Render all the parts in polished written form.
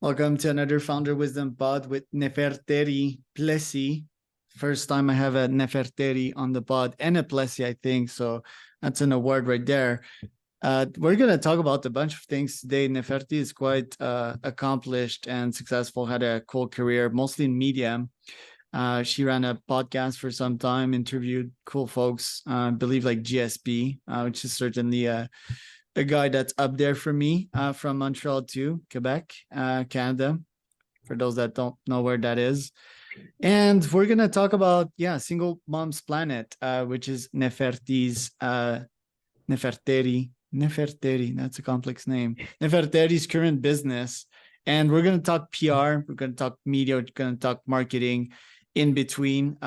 Welcome to another Founder Wisdom Pod with Neferteri Plessy. First time I have a Neferteri on the pod and a Plessy, I think. So that's an award right there. We're going to talk about a bunch of things today. Nefertiti is quite accomplished and successful, had a cool career, mostly in media. She ran a podcast for some time, interviewed cool folks, I believe like GSP, which is certainly a guy that's up there for me, from Montreal to Quebec, Canada, for those that don't know where that is. And we're going to talk about, Single Mom's Planet, which is Nefertiti's, Neferteri, that's a complex name. Neferteri's current business. And we're going to talk PR, we're going to talk media, we're going to talk marketing in between.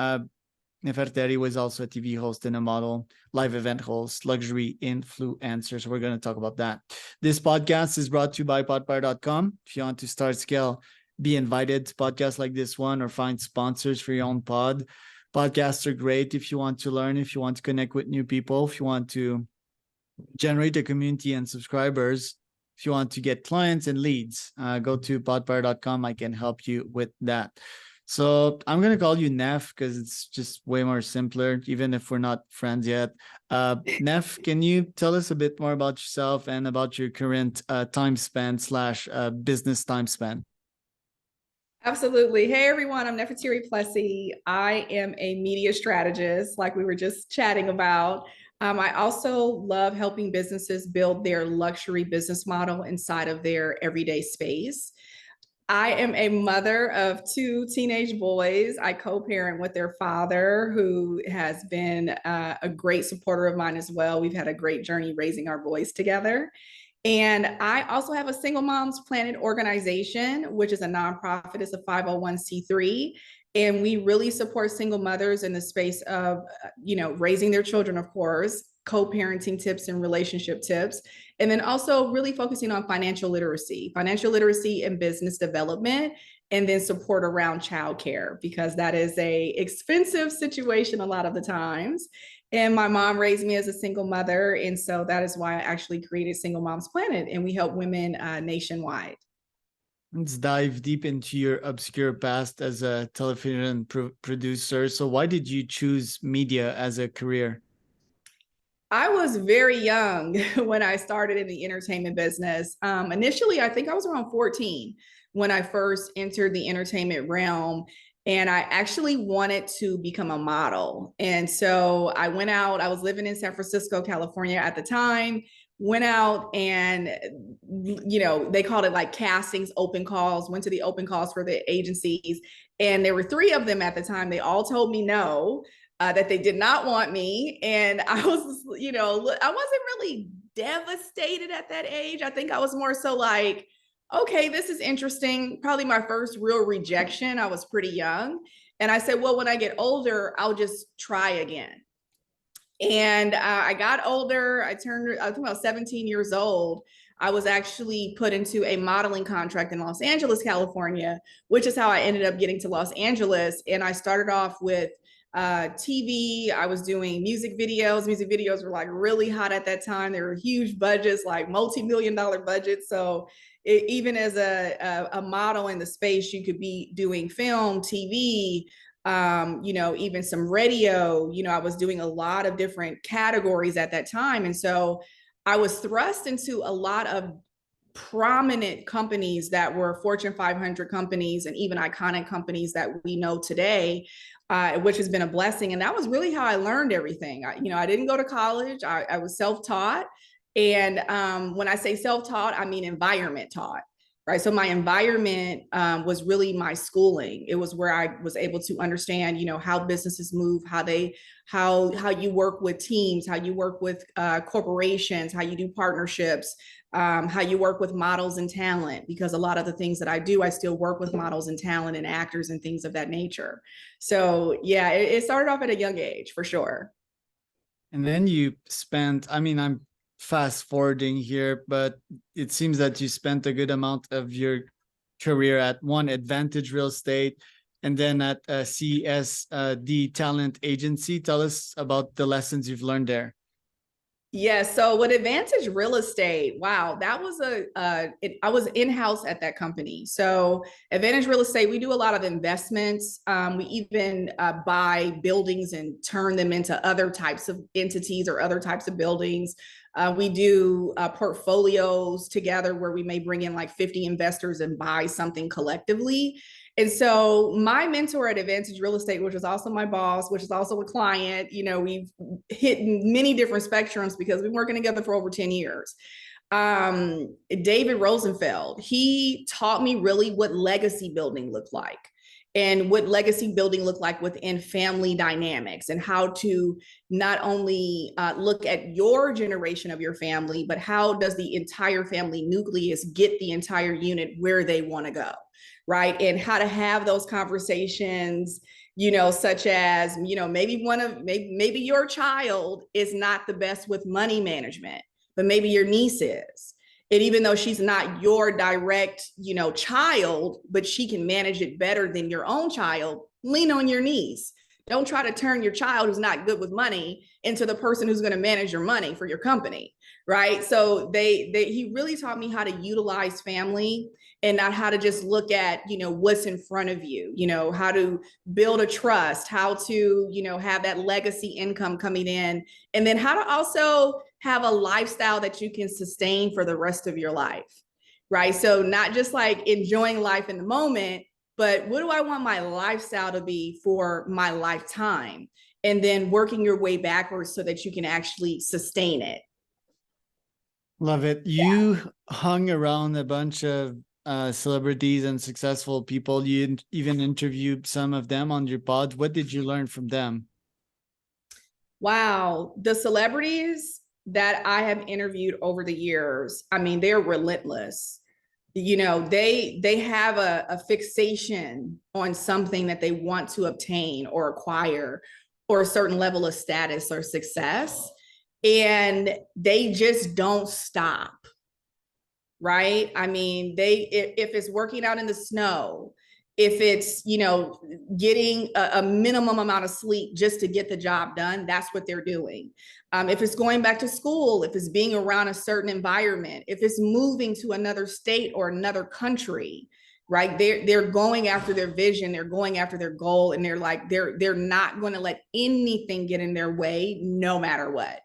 Neferteri was also a TV host and a model, live event host, luxury influencer. So we're going to talk about that. This podcast is brought to you by podpire.com. If you want to start, scale, be invited to podcasts like this one or find sponsors for your own pod. Podcasts are great if you want to learn, if you want to connect with new people, if you want to generate a community and subscribers, if you want to get clients and leads, go to podpire.com. I can help you with that. So I'm going to call you Nef because it's just way more simpler, even if we're not friends yet. Nef, can you tell us a bit more about yourself and about your current time span / business time span? Absolutely. Hey, everyone. I'm Neferteri Plessy. I am a media strategist, like we were just chatting about. I also love helping businesses build their luxury business model inside of their everyday space. I am a mother of two teenage boys. I co-parent with their father, who has been a great supporter of mine as well. We've had a great journey raising our boys together. And I also have a Single Moms Planet organization, which is a nonprofit. It's a 501c3. And we really support single mothers in the space of, raising their children, of course, co-parenting tips and relationship tips, and then also really focusing on financial literacy and business development, and then support around childcare, because that is a expensive situation a lot of the times. And my mom raised me as a single mother, and so that is why I actually created Single Moms Planet, and we help women nationwide. Let's dive deep into your obscure past as a television producer. So why did you choose media as a career? I was very young when I started in the entertainment business. Initially, I think I was around 14 when I first entered the entertainment realm. And I actually wanted to become a model. And so I went out, I was living in San Francisco, California at the time, went out and, they called it like castings, open calls, went to the open calls for the agencies. And there were three of them at the time. They all told me no, that they did not want me. And I was, I wasn't really devastated at that age. I think I was more so like, okay, this is interesting. Probably my first real rejection. I was pretty young. And I said, well, when I get older, I'll just try again. And I got older. I think about 17 years old. I was actually put into a modeling contract in Los Angeles, California, which is how I ended up getting to Los Angeles. And I started off with TV. I was doing music videos. Music videos were like really hot at that time. They were huge budgets, like multi-million-dollar budgets. So even as a model in the space, you could be doing film, TV, even some radio. I was doing a lot of different categories at that time. And so I was thrust into a lot of prominent companies that were Fortune 500 companies and even iconic companies that we know today, which has been a blessing. And that was really how I learned everything. I didn't go to college. I was self-taught. And when I say self-taught, I mean environment taught. Right. So my environment was really my schooling. It was where I was able to understand, how businesses move, how you work with teams, how you work with corporations, how you do partnerships, how you work with models and talent, because a lot of the things that I do, I still work with models and talent and actors and things of that nature. So yeah, it started off at a young age for sure. And then you spent, I'm fast forwarding here, but it seems that you spent a good amount of your career at one Advantage Real Estate and then at a CSD Talent Agency. Tell us about the lessons you've learned there. Yeah, so with Advantage Real Estate, wow, that was I was in-house at that company. So Advantage Real Estate, we do a lot of investments. We even buy buildings and turn them into other types of entities or other types of buildings. We do portfolios together where we may bring in like 50 investors and buy something collectively. And so my mentor at Advantage Real Estate, which is also my boss, which is also a client, you know, we've hit many different spectrums because we've been working together for over 10 years. David Rosenfeld, he taught me really what legacy building looked like and what legacy building looked like within family dynamics and how to not only look at your generation of your family, but how does the entire family nucleus get the entire unit where they want to go, right? And how to have those conversations, you know, such as, you know, maybe your child is not the best with money management, but maybe your niece is. And even though she's not your direct, you know, child, but she can manage it better than your own child, lean on your niece. Don't try to turn your child who's not good with money into the person who's going to manage your money for your company, right? So he really taught me how to utilize family and not how to just look at, you know, what's in front of you, you know, how to build a trust, how to, you know, have that legacy income coming in, and then how to also have a lifestyle that you can sustain for the rest of your life, right? So not just like enjoying life in the moment, but what do I want my lifestyle to be for my lifetime? And then working your way backwards so that you can actually sustain it. Love it. You hung around a bunch of celebrities and successful people. You even interviewed some of them on your pod. What did you learn from them? Wow, the celebrities that I have interviewed over the years, I mean, they're relentless. You know, they have a fixation on something that they want to obtain or acquire or a certain level of status or success, and they just don't stop, right? I mean, if it's working out in the snow, if it's, you know, getting a minimum amount of sleep just to get the job done, that's what they're doing. If it's going back to school, if it's being around a certain environment, if it's moving to another state or another country, right? They're going after their vision, they're going after their goal, and they're not going to let anything get in their way, no matter what.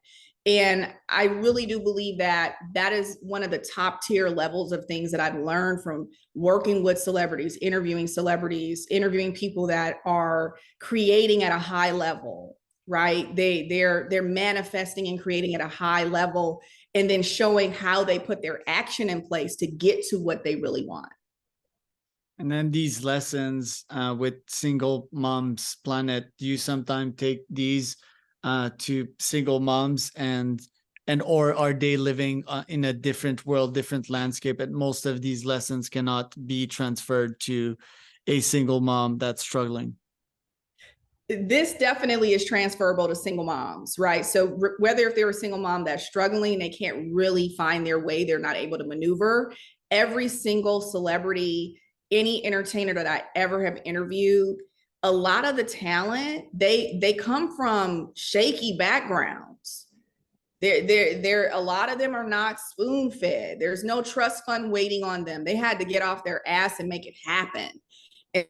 And I really do believe that that is one of the top tier levels of things that I've learned from working with celebrities, interviewing people that are creating at a high level, right? They're manifesting and creating at a high level, and then showing how they put their action in place to get to what they really want. And then these lessons with Single Moms Planet, do you sometimes take these to single moms, and or are they living in a different world, different landscape, and most of these lessons cannot be transferred to a single mom that's struggling? This definitely is transferable to single moms, right? So whether if they're a single mom that's struggling, they can't really find their way, they're not able to maneuver. Every single celebrity, any entertainer that I ever have interviewed, a lot of the talent, they come from shaky backgrounds. They're a lot of them are not spoon fed. There's no trust fund waiting on them. They had to get off their ass and make it happen.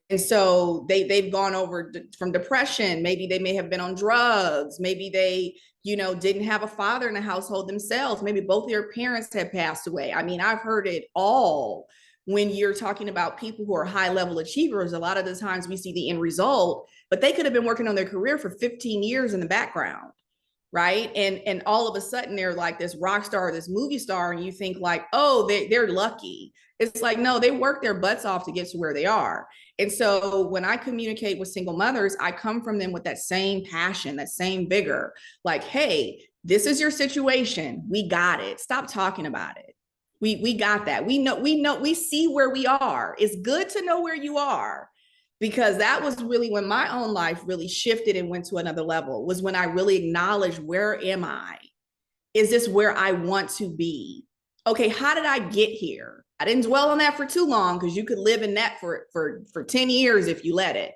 And so they've gone over from depression. Maybe they may have been on drugs. Maybe they, you know, didn't have a father in the household themselves. Maybe both their parents had passed away. I mean, I've heard it all. When you're talking about people who are high level achievers, a lot of the times we see the end result, but they could have been working on their career for 15 years in the background, right? And all of a sudden they're like this rock star, this movie star, and you think like, oh, they're lucky. It's like, no, they work their butts off to get to where they are. And so when I communicate with single mothers, I come from them with that same passion, that same vigor. Like, hey, this is your situation. We got it. Stop talking about it. We got that. We see where we are. It's good to know where you are, because that was really when my own life really shifted and went to another level, was when I really acknowledged, where am I? Is this where I want to be? Okay, how did I get here? I didn't dwell on that for too long, because you could live in that for 10 years if you let it.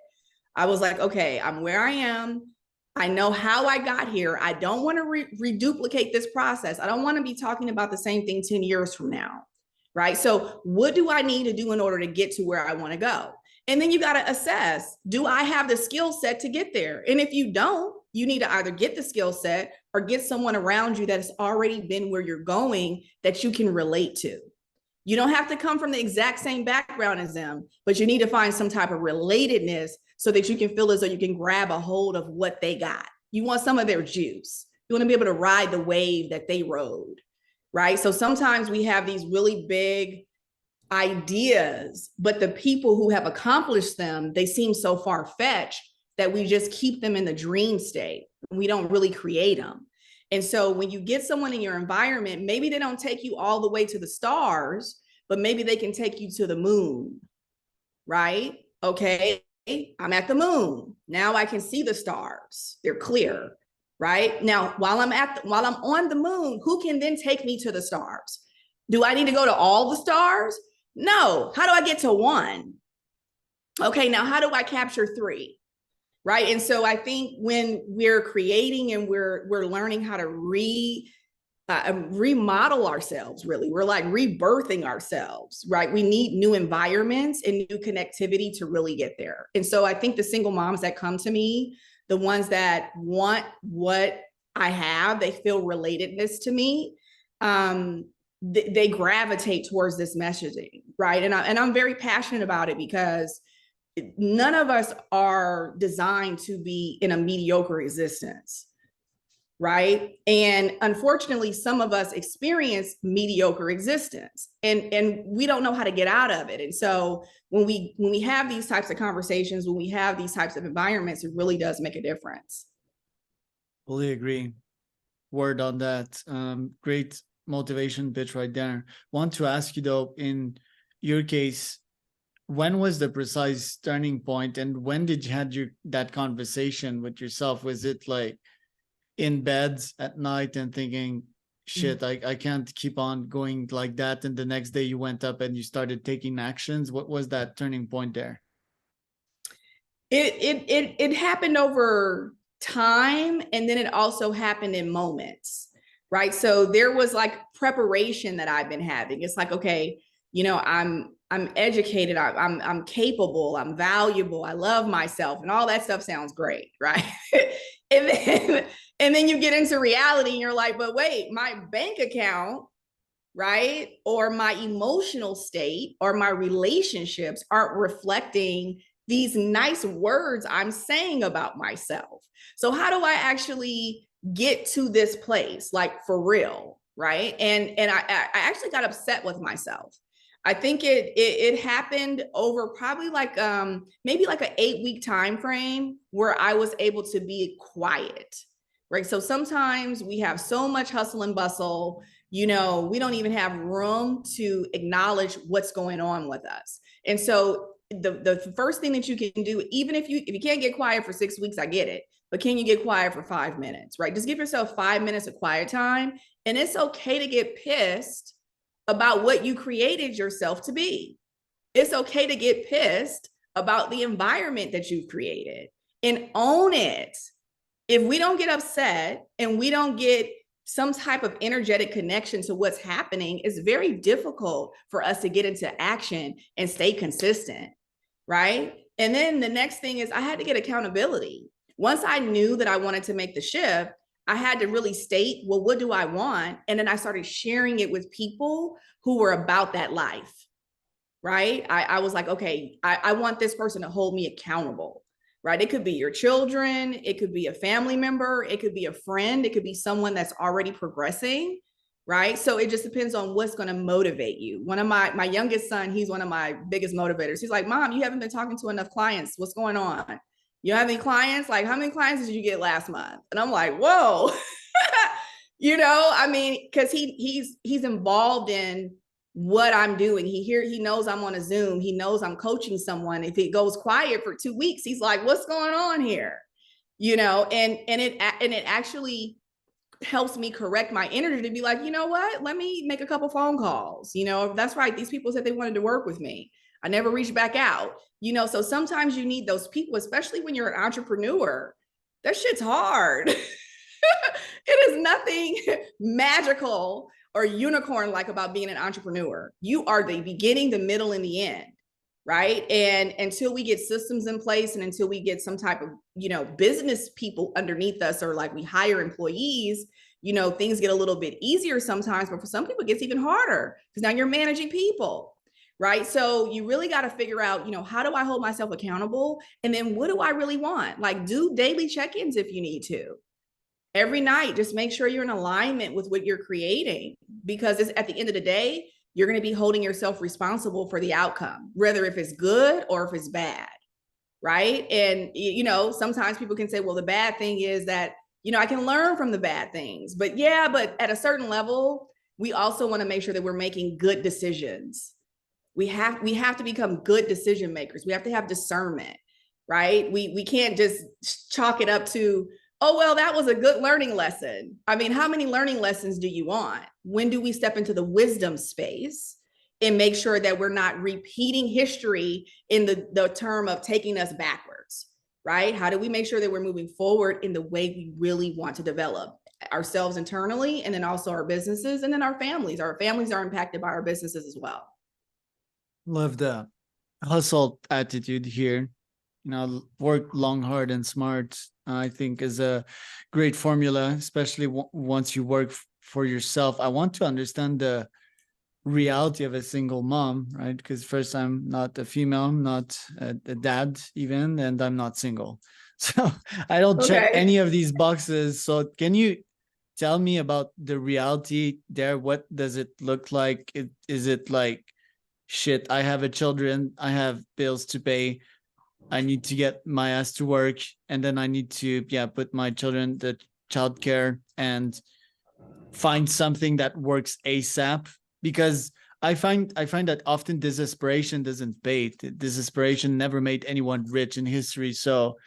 I was like, okay, I'm where I am. I know how I got here. I don't want to reduplicate this process. I don't want to be talking about the same thing 10 years from now, right? So what do I need to do in order to get to where I want to go? And then you got to assess, do I have the skill set to get there? And if you don't, you need to either get the skill set or get someone around you that has already been where you're going that you can relate to. You don't have to come from the exact same background as them, but you need to find some type of relatedness so that you can feel as though you can grab a hold of what they got. You want some of their juice. You want to be able to ride the wave that they rode, right? So sometimes we have these really big ideas, but the people who have accomplished them, they seem so far-fetched that we just keep them in the dream state. We don't really create them. And so when you get someone in your environment, maybe they don't take you all the way to the stars, but maybe they can take you to the moon, right? Okay, I'm at the moon. Now I can see the stars. They're clear, right? Now, while I'm on the moon, who can then take me to the stars? Do I need to go to all the stars? No. How do I get to one? Okay, now how do I capture three? Right. And so I think when we're creating and we're learning how to remodel ourselves, really, we're like rebirthing ourselves, right? We need new environments and new connectivity to really get there. And so I think the single moms that come to me, the ones that want what I have, they feel relatedness to me. They gravitate towards this messaging, right? And I'm very passionate about it because none of us are designed to be in a mediocre existence, right? And unfortunately, some of us experience mediocre existence and we don't know how to get out of it. And so when we have these types of conversations, when we have these types of environments, it really does make a difference. Fully agree. Word on that. Great motivation pitch right there. Want to ask you though, in your case, when was the precise turning point and when did you had that conversation with yourself? Was it like in beds at night and thinking, shit, I can't keep on going like that, and the next day you went up and you started taking actions? What was that turning point there? It happened over time, and then it also happened in moments, right? So there was like preparation that I've been having. It's like, okay, I'm educated, I'm capable, I'm valuable, I love myself, and all that stuff sounds great, right? and then you get into reality and you're like, but wait, my bank account, right? Or my emotional state or my relationships aren't reflecting these nice words I'm saying about myself. So how do I actually get to this place, like for real, right? And I actually got upset with myself. I think it happened over probably like maybe like an 8-week time frame where I was able to be quiet, right? So sometimes we have so much hustle and bustle, we don't even have room to acknowledge what's going on with us. And so the first thing that you can do, even if you can't get quiet for 6 weeks, I get it, but can you get quiet for 5 minutes, right? Just give yourself 5 minutes of quiet time. And it's okay to get pissed about what you created yourself to be. It's okay to get pissed about the environment that you've created and own it. If we don't get upset and we don't get some type of energetic connection to what's happening, it's very difficult for us to get into action and stay consistent, right? And then the next thing is I had to get accountability. Once I knew that I wanted to make the shift, I had to really state, well, what do I want? And then I started sharing it with people who were about that life, right? I was like, okay, I want this person to hold me accountable, right? It could be your children, it could be a family member, it could be a friend, it could be someone that's already progressing, right? So it just depends on what's going to motivate you. One of my youngest son, he's one of my biggest motivators. He's like, Mom, you haven't been talking to enough clients. What's going on? You don't have any clients? Like, how many clients did you get last month? And I'm like, whoa, because he's involved in what I'm doing. He knows I'm on a Zoom. He knows I'm coaching someone. If it goes quiet for 2 weeks, he's like, what's going on here? And it actually helps me correct my energy to be like, you know what? Let me make a couple phone calls. That's right. These people said they wanted to work with me. I never reached back out. So sometimes you need those people, especially when you're an entrepreneur. that shit's hard. It is nothing magical or unicorn like about being an entrepreneur. You are the beginning, the middle, and the end, right? And until we get systems in place and until we get some type of, business people underneath us, or like we hire employees, things get a little bit easier sometimes, but for some people it gets even harder because now you're managing people, right? So you really got to figure out, how do I hold myself accountable? And then what do I really want? Like, do daily check-ins if you need to. Every night, just make sure you're in alignment with what you're creating, because it's, at the end of the day, you're going to be holding yourself responsible for the outcome, whether if it's good or if it's bad, right? And, sometimes people can say, well, the bad thing is that, I can learn from the bad things. But yeah, but at a certain level, we also want to make sure that we're making good decisions. We have to become good decision makers. We have to have discernment, right? We can't just chalk it up to, oh, well, that was a good learning lesson. I mean, how many learning lessons do you want? When do we step into the wisdom space and make sure that we're not repeating history in the term of taking us backwards, right? How do we make sure that we're moving forward in the way we really want to develop ourselves internally, and then also our businesses, and then our families? Our families are impacted by our businesses as well. Love the hustle attitude here. Work long, hard, and smart, I think, is a great formula, especially once you work for yourself. I want to understand the reality of a single mom, right? Because first, I'm not a female, I'm not a dad even, and I'm not single. So I don't check any of these boxes. So can you tell me about the reality there? What does it look like? Is it like, shit, I have children, I have bills to pay, I need to get my ass to work, and then I need to put my children to childcare and find something that works ASAP? Because I find that often desperation doesn't pay. Desperation never made anyone rich in history. So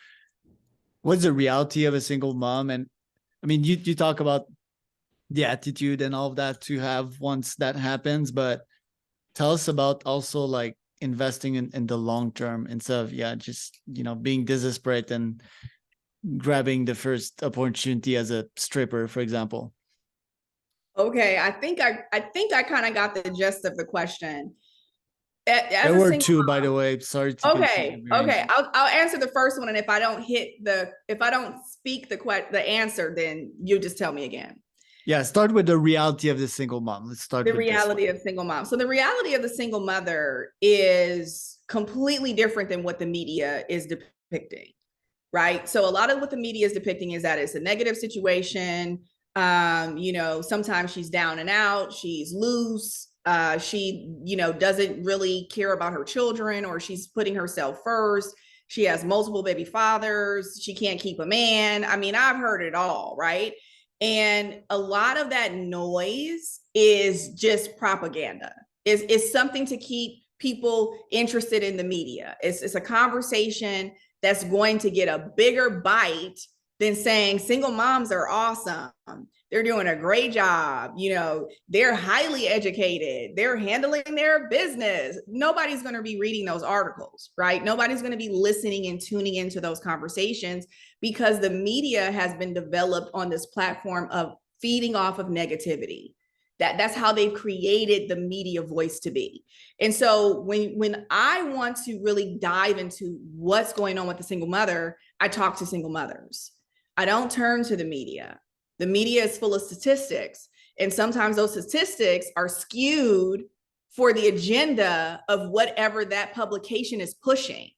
what's the reality of a single mom? And I mean, you talk about the attitude and all of that to have once that happens, but tell us about also like investing in the long term instead of just being desperate and grabbing the first opportunity as a stripper, for example. Okay, I think I kind of got the gist of the question. As There a were single two, by the way. Sorry to confuse your brain. Okay. I'll answer the first one, and if I don't speak the answer, then you just tell me again. Yeah, start with the reality of the single mom. Let's start The with reality of single mom. So the reality of the single mother is completely different than what the media is depicting, right? So a lot of what the media is depicting is that it's a negative situation. Sometimes she's down and out, she's loose. She, doesn't really care about her children, or she's putting herself first. She has multiple baby fathers. She can't keep a man. I mean, I've heard it all, right? And a lot of that noise is just propaganda. It's something to keep people interested in the media. It's a conversation that's going to get a bigger bite than saying single moms are awesome. They're doing a great job. They're highly educated. They're handling their business. Nobody's going to be reading those articles, right? Nobody's going to be listening and tuning into those conversations, because the media has been developed on this platform of feeding off of negativity. That's how they've created the media voice to be. And so when I want to really dive into what's going on with the single mother, I talk to single mothers. I don't turn to the media. The media is full of statistics, and sometimes those statistics are skewed for the agenda of whatever that publication is pushing,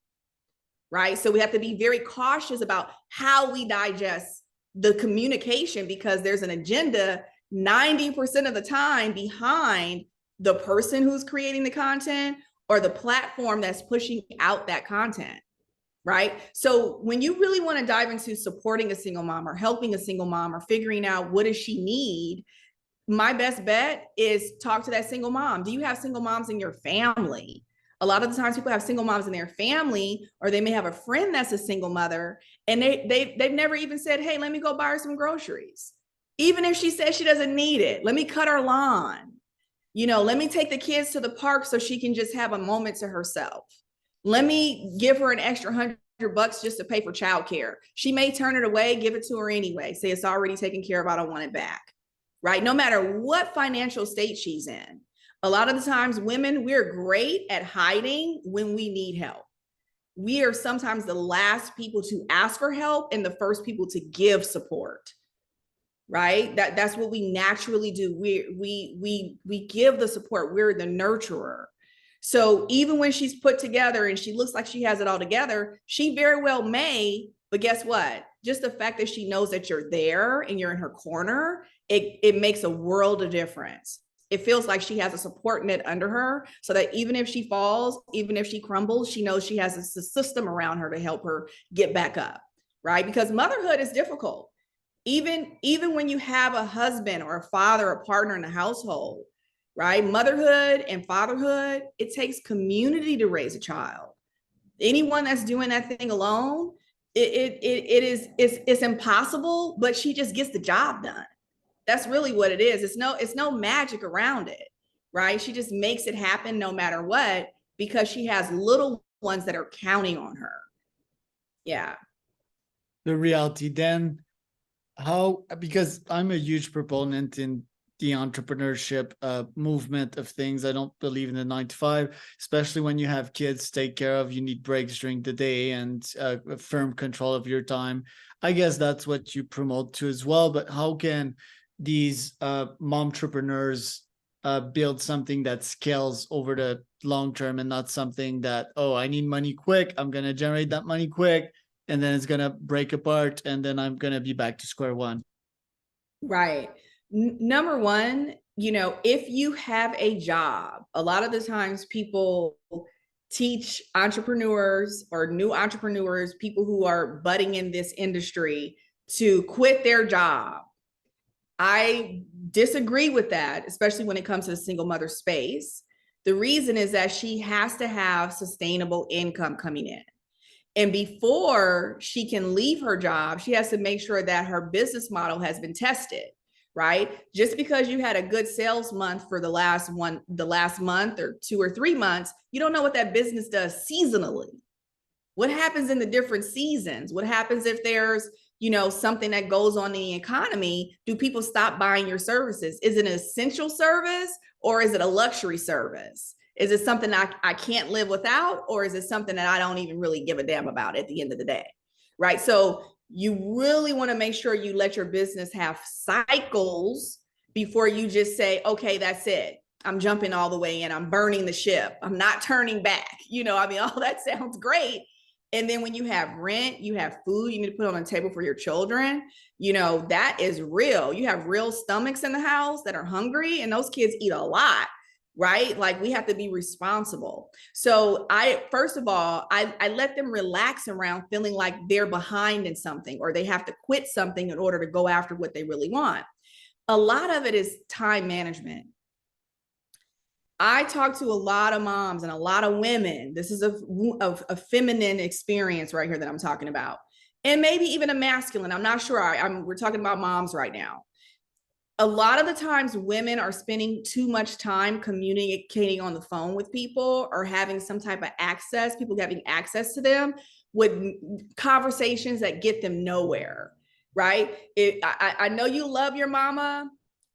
right? So we have to be very cautious about how we digest the communication, because there's an agenda 90% of the time behind the person who's creating the content or the platform that's pushing out that content, right? So when you really want to dive into supporting a single mom or helping a single mom or figuring out what does she need, my best bet is talk to that single mom. Do you have single moms in your family? A lot of the times people have single moms in their family, or they may have a friend that's a single mother, and they've never even said, hey, let me go buy her some groceries. Even if she says she doesn't need it, let me cut her lawn. Let me take the kids to the park so she can just have a moment to herself. Let me give her an extra $500 just to pay for childcare. She may turn it away, give it to her anyway, say it's already taken care of, I don't want it back, right? No matter what financial state she's in. A lot of the times women, we're great at hiding when we need help. We are sometimes the last people to ask for help and the first people to give support, right? That's what we naturally do. We give the support. We're the nurturer. So even when she's put together and she looks like she has it all together, she very well may, but guess what? Just the fact that she knows that you're there and you're in her corner, it makes a world of difference. It feels like she has a support net under her so that even if she falls, even if she crumbles, she knows she has a system around her to help her get back up, right? Because motherhood is difficult. Even when you have a husband or a father, a partner in the household, right? Motherhood and fatherhood, it takes community to raise a child. Anyone that's doing that thing alone, it's impossible, but she just gets the job done. That's really what it is. It's no magic around it, right? She just makes it happen no matter what, because she has little ones that are counting on her. Yeah. The reality then, because I'm a huge proponent in the entrepreneurship movement of things. I don't believe in the 9 to 5, especially when you have kids to take care of. You need breaks during the day and firm control of your time. I guess that's what you promote to as well. But how can these momtrepreneurs build something that scales over the long term and not something that, oh, I need money quick, I'm going to generate that money quick, and then it's going to break apart, and then I'm going to be back to square one? Right. Number one, if you have a job, a lot of the times people teach entrepreneurs or new entrepreneurs, people who are budding in this industry, to quit their job. I disagree with that, especially when it comes to the single mother space. The reason is that she has to have sustainable income coming in. And before she can leave her job, she has to make sure that her business model has been tested, right? Just because you had a good sales month for the last month or 2 or 3 months, you don't know what that business does seasonally. What happens in the different seasons? What happens if there's, something that goes on in the economy? Do people stop buying your services? Is it an essential service or is it a luxury service? Is it something I can't live without, or is it something that I don't even really give a damn about at the end of the day, right? So you really want to make sure you let your business have cycles before you just say, okay, that's it. I'm jumping all the way in. I'm burning the ship. I'm not turning back. All that sounds great. And then when you have rent, you have food you need to put on the table for your children, that is real. You have real stomachs in the house that are hungry, and those kids eat a lot. Right? Like, we have to be responsible. So first of all, I let them relax around feeling like they're behind in something or they have to quit something in order to go after what they really want. A lot of it is time management. I talk to a lot of moms and a lot of women. This is a feminine experience right here that I'm talking about. And maybe even a masculine. I'm not sure. We're talking about moms right now. A lot of the times women are spending too much time communicating on the phone with people or having some type of access, people having access to them with conversations that get them nowhere, right? I know you love your mama.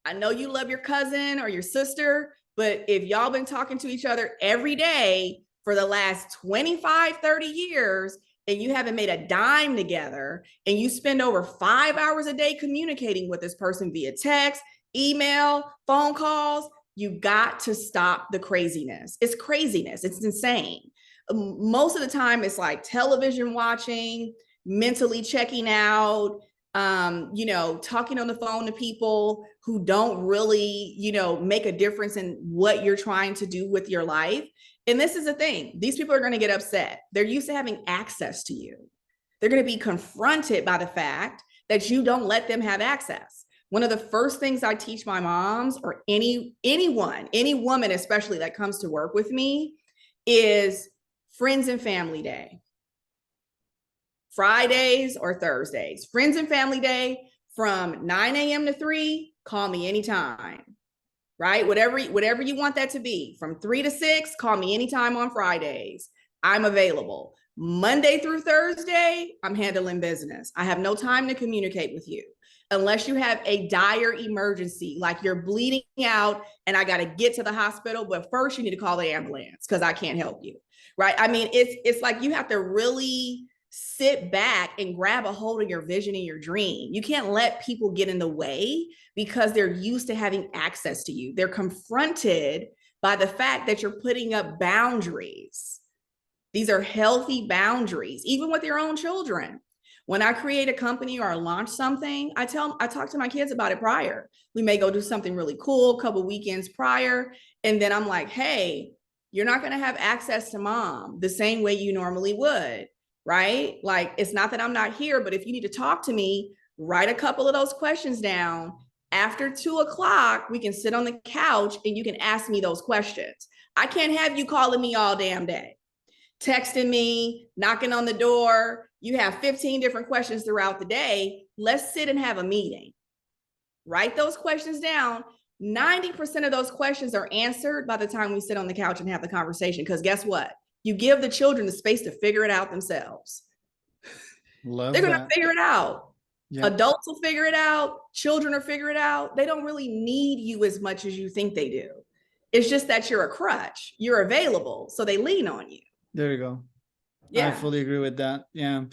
I know you love your cousin or your sister, but if y'all been talking to each other every day for the last 25, 30 years, and you haven't made a dime together, and you spend over 5 hours a day communicating with this person via text, email, phone calls, you got to stop the craziness. It's craziness. It's insane. Most of the time, it's like television watching, mentally checking out, talking on the phone to people who don't really, make a difference in what you're trying to do with your life. And this is the thing, these people are going to get upset. They're used to having access to you. They're going to be confronted by the fact that you don't let them have access. One of the first things I teach my moms, or any woman, especially that comes to work with me, is Friends and Family Day. Fridays or Thursdays, Friends and Family Day from 9 a.m. to 3, call me anytime. Right? Whatever you want that to be. From 3 to 6, call me anytime on Fridays. I'm available. Monday through Thursday, I'm handling business. I have no time to communicate with you unless you have a dire emergency, like you're bleeding out and I got to get to the hospital. But first, you need to call the ambulance because I can't help you. Right. I mean, it's like you have to really sit back and grab a hold of your vision and your dream. You can't let people get in the way because they're used to having access to you. They're confronted by the fact that you're putting up boundaries. These are healthy boundaries, even with your own children. When I create a company or I launch something, I talk to my kids about it prior. We may go do something really cool a couple weekends prior. And then I'm like, hey, you're not going to have access to mom the same way you normally would, right? Like, it's not that I'm not here, but if you need to talk to me, write a couple of those questions down. After 2 o'clock, we can sit on the couch and you can ask me those questions. I can't have you calling me all damn day, texting me, knocking on the door. You have 15 different questions throughout the day. Let's sit and have a meeting. Write those questions down. 90% of those questions are answered by the time we sit on the couch and have the conversation. Because guess what? You give the children the space to figure it out themselves. Love They're going to that. figure it out. Yeah. Adults will figure it out. Children will figure it out. They don't really need you as much as you think they do. It's just that you're a crutch. You're available. So they lean on you. There you go. Yeah. I fully agree with that. Yeah.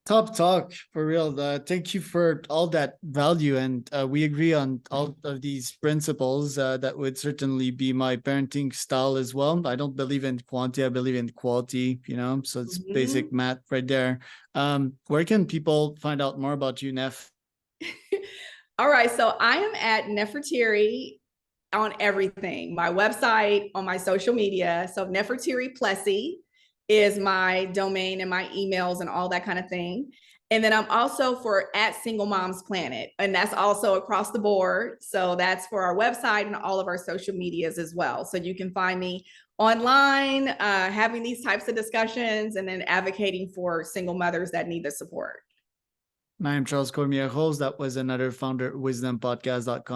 Top talk for real. Thank you for all that value. And we agree on all of these principles. That would certainly be my parenting style as well. I don't believe in quantity. I believe in quality, so it's basic math right there. Where can people find out more about you, Nef? All right. So I am at Neferteri on everything, my website, on my social media. So Neferteri Plessy is my domain and my emails and all that kind of thing. And then I'm also for at Single Moms Planet, and that's also across the board. So that's for our website and all of our social medias as well. So you can find me online, having these types of discussions and then advocating for single mothers that need the support. I'm Charles Cormier, host. That was another founder, wisdompodcast.com.